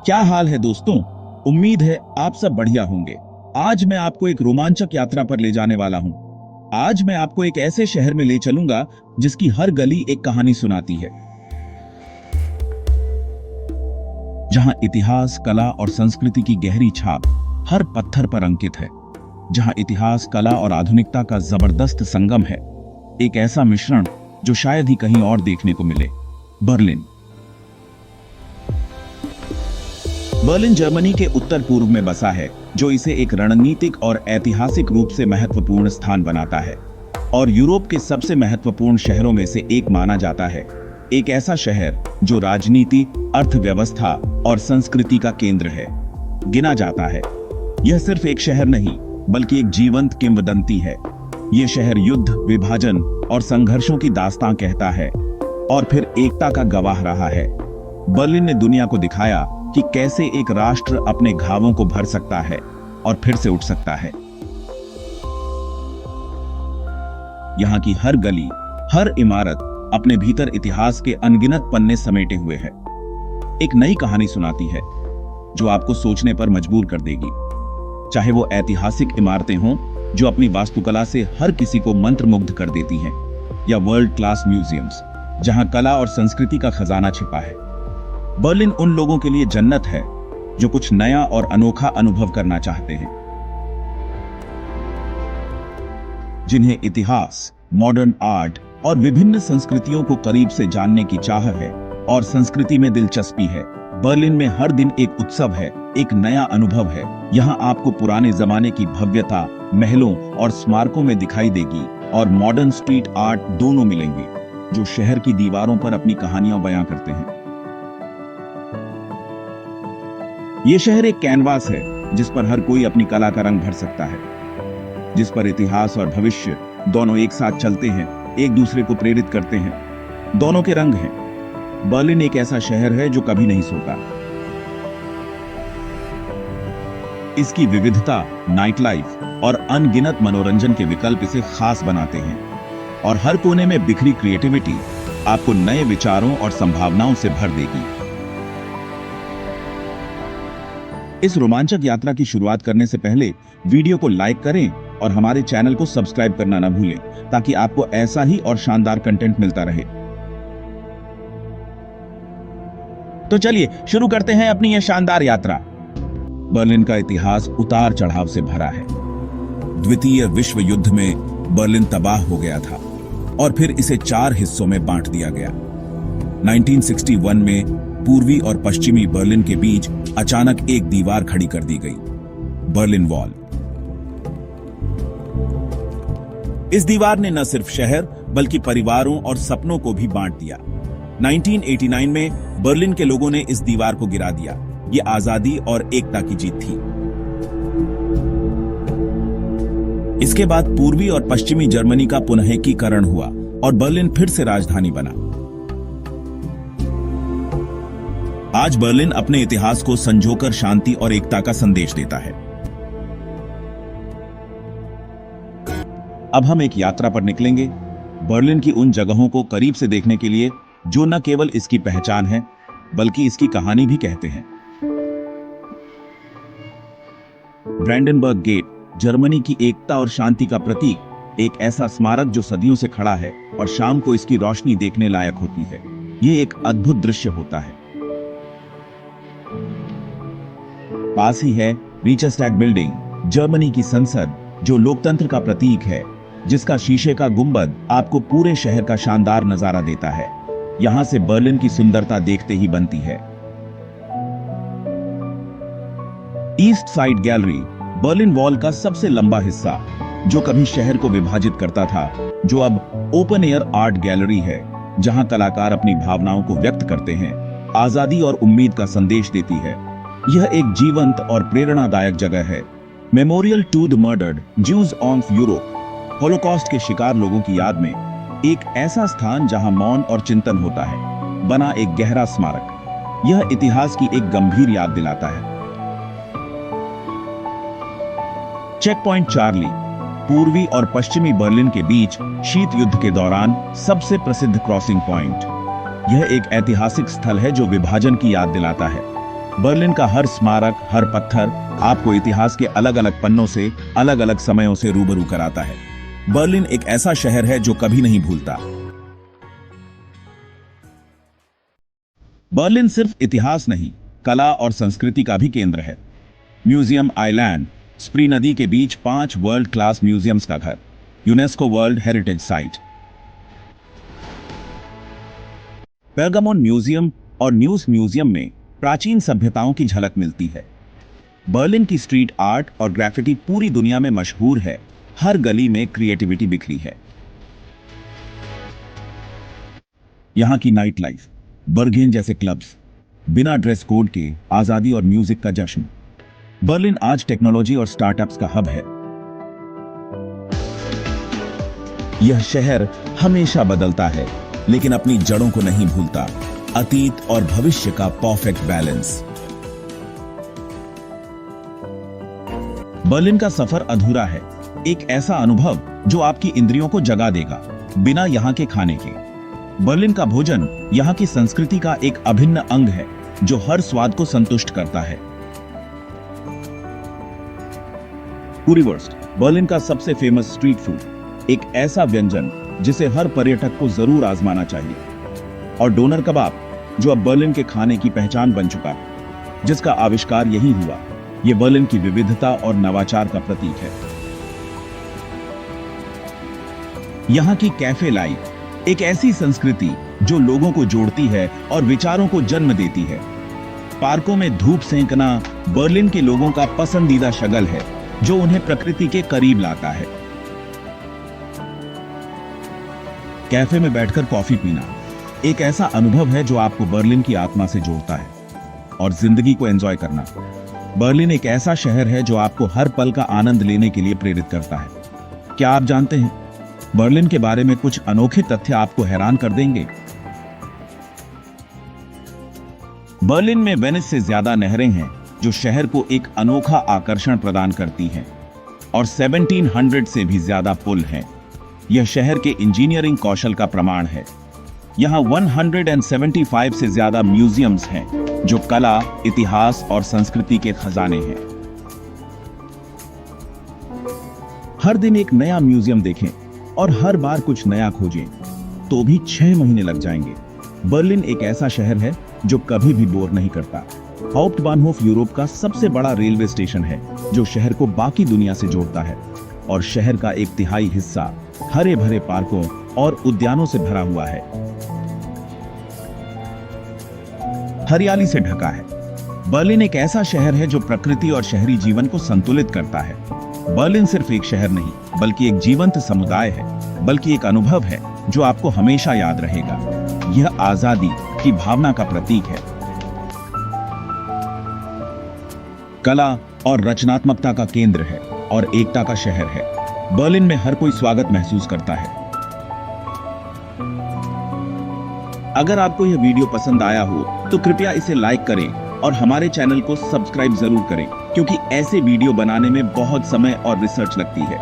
क्या हाल है दोस्तों। उम्मीद है आप सब बढ़िया होंगे। आज मैं आपको एक रोमांचक यात्रा पर ले जाने वाला हूं। आज मैं आपको एक ऐसे शहर में ले चलूंगा जिसकी हर गली एक कहानी सुनाती है, जहां इतिहास, कला और संस्कृति की गहरी छाप हर पत्थर पर अंकित है, जहां इतिहास, कला और आधुनिकता का जबरदस्त संगम है। एक ऐसा मिश्रण जो शायद ही कहीं और देखने को मिले। बर्लिन। बर्लिन जर्मनी के उत्तर पूर्व में बसा है, जो इसे एक रणनीतिक और ऐतिहासिक रूप से महत्वपूर्ण स्थान बनाता है और यूरोप के सबसे महत्वपूर्ण शहरों में से एक माना जाता है। एक ऐसा शहर जो राजनीति, अर्थव्यवस्था और संस्कृति का केंद्र है गिना जाता है। यह सिर्फ एक शहर नहीं, बल्कि एक जीवंत किंवदंती है। यह शहर युद्ध, विभाजन और संघर्षों की दास्तां कहता है और फिर एकता का गवाह रहा है। बर्लिन ने दुनिया को दिखाया कि कैसे एक राष्ट्र अपने घावों को भर सकता है और फिर से उठ सकता है। यहां की हर गली, हर इमारत अपने भीतर इतिहास के अनगिनत पन्ने समेटे हुए है। एक नई कहानी सुनाती है जो आपको सोचने पर मजबूर कर देगी। चाहे वो ऐतिहासिक इमारतें हों जो अपनी वास्तुकला से हर किसी को मंत्रमुग्ध कर देती हैं, या वर्ल्ड क्लास म्यूजियम्स जहां कला और संस्कृति का खजाना छिपा है। बर्लिन उन लोगों के लिए जन्नत है जो कुछ नया और अनोखा अनुभव करना चाहते हैं, जिन्हें इतिहास, मॉडर्न आर्ट और विभिन्न संस्कृतियों को करीब से जानने की चाह है और संस्कृति में दिलचस्पी है। बर्लिन में हर दिन एक उत्सव है, एक नया अनुभव है। यहाँ आपको पुराने जमाने की भव्यता महलों और स्मारकों में दिखाई देगी और मॉडर्न स्ट्रीट आर्ट दोनों मिलेंगे, जो शहर की दीवारों पर अपनी कहानियां बयां करते हैं। ये शहर एक कैनवास है जिस पर हर कोई अपनी कला का रंग भर सकता है, जिस पर इतिहास और भविष्य दोनों एक साथ चलते हैं, एक दूसरे को प्रेरित करते हैं। दोनों के रंग हैं। बर्लिन एक ऐसा शहर है जो कभी नहीं सोता। इसकी विविधता, नाइट लाइफ और अनगिनत मनोरंजन के विकल्प इसे खास बनाते हैं, और हर कोने में बिखरी क्रिएटिविटी आपको नए विचारों और संभावनाओं से भर देगी। इस रोमांचक यात्रा की शुरुआत करने से पहले वीडियो को लाइक करें और हमारे चैनल को सब्सक्राइब करना न भूलें, ताकि आपको ऐसा ही और शानदार कंटेंट मिलता रहे। तो चलिए शुरू करते हैं अपनी यह शानदार यात्रा। बर्लिन का इतिहास उतार चढ़ाव से भरा है। द्वितीय विश्व युद्ध में बर्लिन तबाह हो गया था और फिर इसे 4 हिस्सों में बांट दिया गया। 1961 में पूर्वी और पश्चिमी बर्लिन के बीच अचानक एक दीवार खड़ी कर दी गई, बर्लिन वॉल। इस दीवार ने न सिर्फ शहर बल्कि परिवारों और सपनों को भी बांट दिया। 1989 में बर्लिन के लोगों ने इस दीवार को गिरा दिया। ये आजादी और एकता की जीत थी। इसके बाद पूर्वी और पश्चिमी जर्मनी का पुनःएकीकरण हुआ और बर्लिन फिर से राजधानी बना। आज बर्लिन अपने इतिहास को संजोकर शांति और एकता का संदेश देता है। अब हम एक यात्रा पर निकलेंगे, बर्लिन की उन जगहों को करीब से देखने के लिए जो न केवल इसकी पहचान है बल्कि इसकी कहानी भी कहते हैं। ब्रैंडेनबर्ग गेट, जर्मनी की एकता और शांति का प्रतीक, एक ऐसा स्मारक जो सदियों से खड़ा है और शाम को इसकी रोशनी देखने लायक होती है। यह एक अद्भुत दृश्य होता है। पास ही है रीचस्टैग बिल्डिंग, जर्मनी की संसद, जो लोकतंत्र का प्रतीक है, जिसका शीशे का गुंबद आपको पूरे शहर का शानदार नजारा देता है। यहां से बर्लिन की सुंदरता देखते ही बनती है। East side gallery, Berlin wall का सबसे लंबा हिस्सा जो कभी शहर को विभाजित करता था, जो अब ओपन एयर आर्ट गैलरी है, जहां कलाकार अपनी भावनाओं को व्यक्त करते हैं, आजादी और उम्मीद का संदेश देती है। यह एक जीवंत और प्रेरणादायक जगह है। Memorial to the murdered Jews of Europe, holocaust के शिकार लोगों की याद में एक ऐसा स्थान जहां मौन और चिंतन होता है, बना एक गहरा स्मारक। यह इतिहास की एक गंभीर याद दिलाता है। चेक पॉइंट चार्ली, पूर्वी और पश्चिमी बर्लिन के बीच शीत युद्ध के दौरान सबसे प्रसिद्ध क्रॉसिंग पॉइंट। यह एक ऐतिहासिक स्थल है जो विभाजन की याद दिलाता है। बर्लिन का हर स्मारक, हर पत्थर आपको इतिहास के अलग अलग पन्नों से, अलग अलग समयों से रूबरू कराता है। बर्लिन एक ऐसा शहर है जो कभी नहीं भूलता। बर्लिन सिर्फ इतिहास नहीं, कला और संस्कृति का भी केंद्र है। म्यूजियम आइलैंड, स्प्री नदी के बीच 5 वर्ल्ड क्लास म्यूजियम्स का घर, UNESCO world heritage site. Pergamon museum और न्यूज म्यूजियम में प्राचीन सभ्यताओं की झलक मिलती है। बर्लिन की स्ट्रीट आर्ट और ग्राफिटी पूरी दुनिया में मशहूर है। हर गली में क्रिएटिविटी बिखरी है। यहां की नाइट लाइफ, बर्गेन जैसे क्लब्स, बिना ड्रेस कोड के आजादी और म्यूजिक का जश्न। बर्लिन आज टेक्नोलॉजी और स्टार्टअप्स का हब है। यह शहर हमेशा बदलता है, लेकिन अपनी जड़ों को नहीं भूलता। अतीत और भविष्य का परफेक्ट बैलेंस। बर्लिन का सफर अधूरा है। एक ऐसा अनुभव जो आपकी इंद्रियों को जगा देगा, बिना यहां के खाने के। बर्लिन का भोजन यहां की संस्कृति का एक अभिन्न अंग है, जो हर स्वाद को संतुष्ट करता है। कुरीवुर्स्ट, बर्लिन का सबसे फेमस स्ट्रीट फूड, एक ऐसा व्यंजन जिसे हर पर्यटक को जरूर आजमाना चाहिए। और डोनर कबाब, जो अब बर्लिन के खाने की पहचान बन चुका है, जिसका आविष्कार यही हुआ। यह बर्लिन की विविधता और नवाचार का प्रतीक है। यहां की कैफे लाइफ, एक ऐसी संस्कृति जो लोगों को जोड़ती है और विचारों को जन्म देती है। पार्कों में धूप सेंकना बर्लिन के लोगों का पसंदीदा शगल है, जो उन्हें प्रकृति के करीब लाता है। कैफे में बैठकर कॉफी पीना एक ऐसा अनुभव है जो आपको बर्लिन की आत्मा से जोड़ता है। और जिंदगी को एंजॉय करना, बर्लिन एक ऐसा शहर है जो आपको हर पल का आनंद लेने के लिए प्रेरित करता है। क्या आप जानते हैं, बर्लिन के बारे में कुछ अनोखे तथ्य आपको हैरान कर देंगे। बर्लिन में वेनिस से ज्यादा नहरें हैं, जो शहर को एक अनोखा आकर्षण प्रदान करती हैं, और 1700 से भी ज्यादा पुल हैं। यह शहर के इंजीनियरिंग कौशल का प्रमाण है। यहां 175 से ज्यादा म्यूजियम्स हैं, जो कला, इतिहास और संस्कृति के खजाने हैं। हर दिन एक नया म्यूजियम देखें और हर बार कुछ नया खोजें, तो भी 6 महीने लग जाएंगे। बर्लिन एक ऐसा शहर है जो कभी भी बोर नहीं करता। हाउप्टबानहोफ यूरोप का सबसे बड़ा रेलवे स्टेशन है, जो शहर को बाकी दुनिया से जोड़ता है। और शहर का 1/3 हिस्सा हरे भरे पार्कों और उद्यानों से भरा हुआ है। हरियाली से ढका है। बर्लिन एक ऐसा शहर है जो प्रकृति और शहरी जीवन को संतुलित करता है। बर्लिन सिर्फ एक शहर नहीं, बल्कि एक जीवंत समुदाय है, बल्कि एक अनुभव है जो आपको हमेशा याद रहेगा। यह आजादी की भावना का प्रतीक है, कला और रचनात्मकता का केंद्र है, और एकता का शहर है। बर्लिन में हर कोई स्वागत महसूस करता है। अगर आपको यह वीडियो पसंद आया हो तो कृपया इसे लाइक करें और हमारे चैनल को सब्सक्राइब जरूर करें, क्योंकि ऐसे वीडियो बनाने में बहुत समय और रिसर्च लगती है।